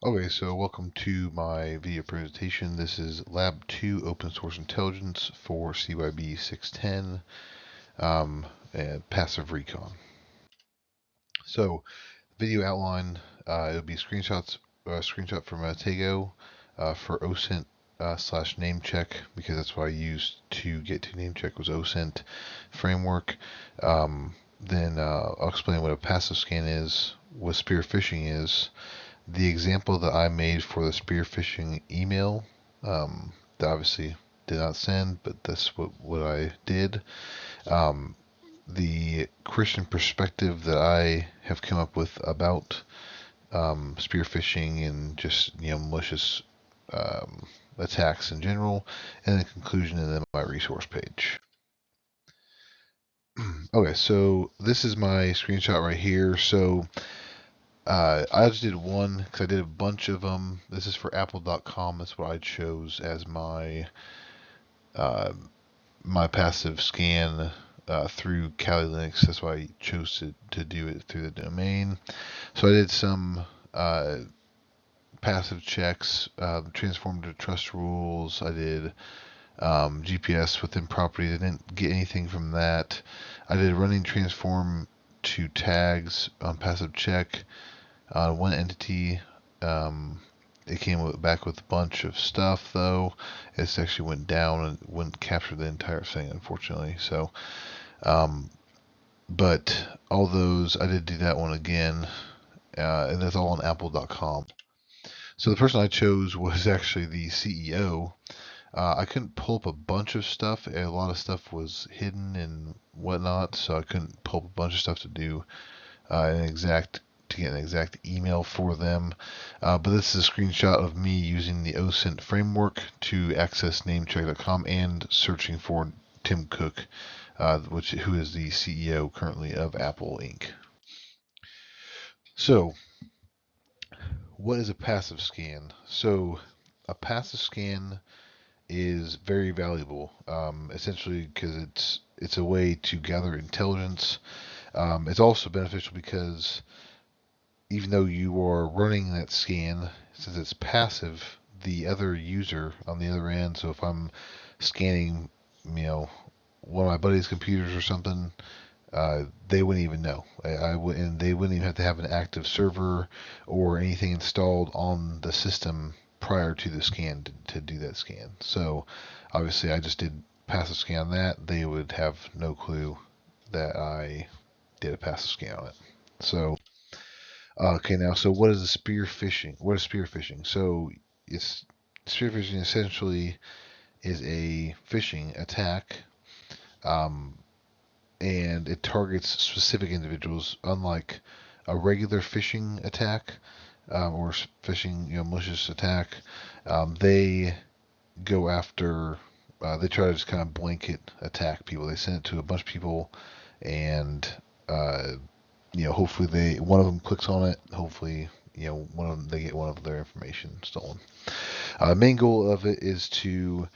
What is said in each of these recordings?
Okay, so welcome to my video presentation. This is Lab 2 Open Source Intelligence for CYB 610 and Passive Recon. So, video outline, it'll be screenshots, screenshot from Tego for OSINT slash namecheck, because that's what I used to get to namecheck was OSINT framework. Then I'll explain what a passive scan is, what spear phishing is, the example that I made for the spear phishing email, that obviously did not send, but that's what I did. The Christian perspective that I have come up with about spear phishing and just malicious attacks in general, and the conclusion, and then my resource page. Okay, so this is my screenshot right here. So I just did one because I did a bunch of them. This is for Apple.com. That's what I chose as my my passive scan through Kali Linux. That's why I chose to do it through the domain. So I did some passive checks, transformed to trust rules. I did GPS within properties. I didn't get anything from that. I did running transform to tags on passive check. One entity, it came back with a bunch of stuff, though. It actually went down and wouldn't capture the entire thing, unfortunately. So, but all those, I did do that one again, and that's all on Apple.com. So the person I chose was actually the CEO. I couldn't pull up a bunch of stuff. A lot of stuff was hidden and whatnot, so I couldn't pull up a bunch of stuff to do to get an exact email for them. But this is a screenshot of me using the OSINT framework to access namecheck.com and searching for Tim Cook, who is the CEO currently of Apple Inc. So, what is a passive scan? So, a passive scan is very valuable, essentially because it's a way to gather intelligence. It's also beneficial because even though you are running that scan, since it's passive, the other user on the other end, so if I'm scanning, one of my buddy's computers or something, they wouldn't even know. And they wouldn't even have to have an active server or anything installed on the system prior to the scan to do that scan. So obviously I just did passive scan on that. They would have no clue that I did a passive scan on it. So okay, now, so what is the spear phishing? What is spear phishing? So it's spear phishing essentially is a phishing attack, um, and it targets specific individuals, unlike a regular phishing attack or phishing, malicious attack. They go after, they try to just kind of blanket attack people. They send it to a bunch of people, and hopefully one of them clicks on it. Hopefully, one of them, they get one of their information stolen. The main goal of it is to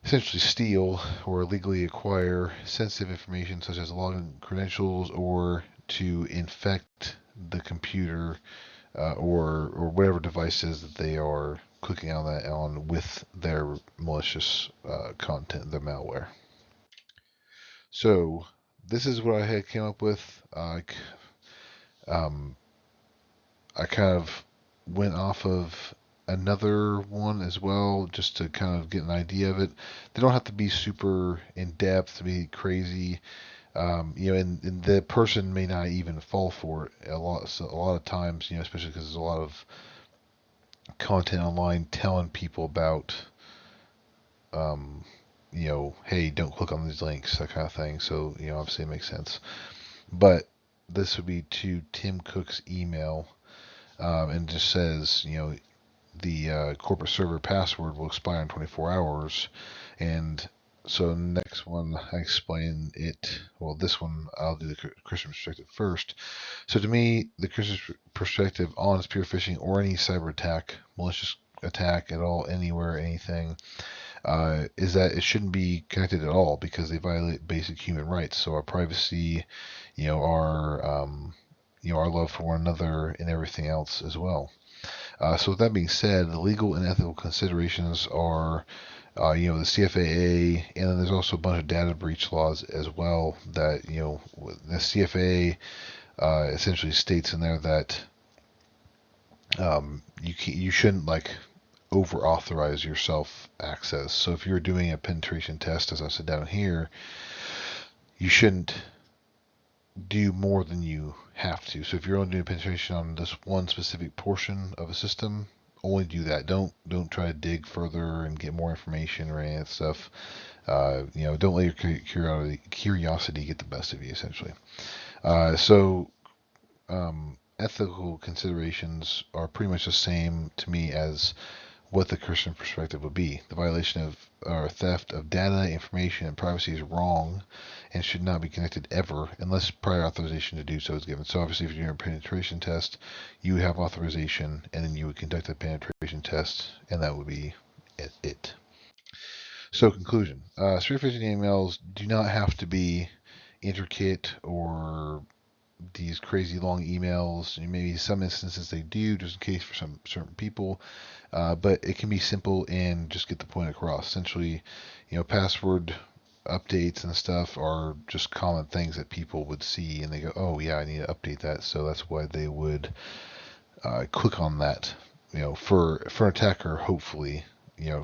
essentially steal or illegally acquire sensitive information such as login credentials, or to infect the computer or whatever devices that they are clicking on with their malicious content, their malware. So this is what I had came up with. Um, I kind of went off of another one as well, just to kind of get an idea of it. They don't have to be super in depth to be crazy, and the person may not even fall for it a lot of times, especially because there's a lot of content online telling people about, um, hey, don't click on these links, that kind of thing. So, obviously it makes sense. But this would be to Tim Cook's email, and just says, the corporate server password will expire in 24 hours. And so next one, I explain it. Well, this one, I'll do the Christian perspective first. So to me, the Christian perspective on spear phishing or any cyber attack, malicious attack at all, anywhere, anything, is that it shouldn't be connected at all because they violate basic human rights. So our privacy, our love for one another, and everything else as well. So with that being said, the legal and ethical considerations are, the CFAA, and then there's also a bunch of data breach laws as well. That the CFAA essentially states in there that you shouldn't like over authorize your self access. So if you're doing a penetration test, as I said down here, you shouldn't do more than you have to. So if you're only doing penetration on this one specific portion of a system, only do that. Don't try to dig further and get more information or any of that stuff. Don't let your curiosity get the best of you, essentially. Ethical considerations are pretty much the same to me as what the Christian perspective would be. The violation of or theft of data, information, and privacy is wrong and should not be connected ever unless prior authorization to do so is given. So obviously if you're doing a penetration test, you would have authorization and then you would conduct a penetration test and that would be it. So conclusion. Secure phishing emails do not have to be intricate or these crazy long emails. Maybe some instances they do, just in case for some certain people. But it can be simple and just get the point across. Essentially, password updates and stuff are just common things that people would see and they go, oh yeah, I need to update that. So that's why they would click on that. For an attacker, hopefully,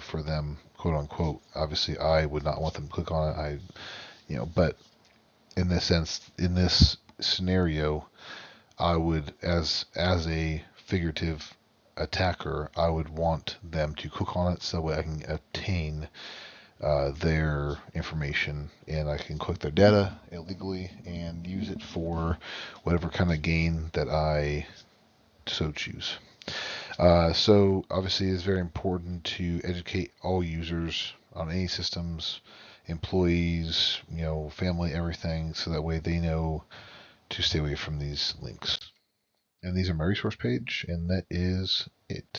for them, quote unquote. Obviously, I would not want them to click on it. But in this sense, in this scenario, I would, as a figurative attacker, I would want them to click on it so that way I can obtain their information and I can click their data illegally and use it for whatever kind of gain that I so choose. So obviously it's very important to educate all users on any systems, employees, family, everything, so that way they know to stay away from these links. And these are my resource page, and that is it.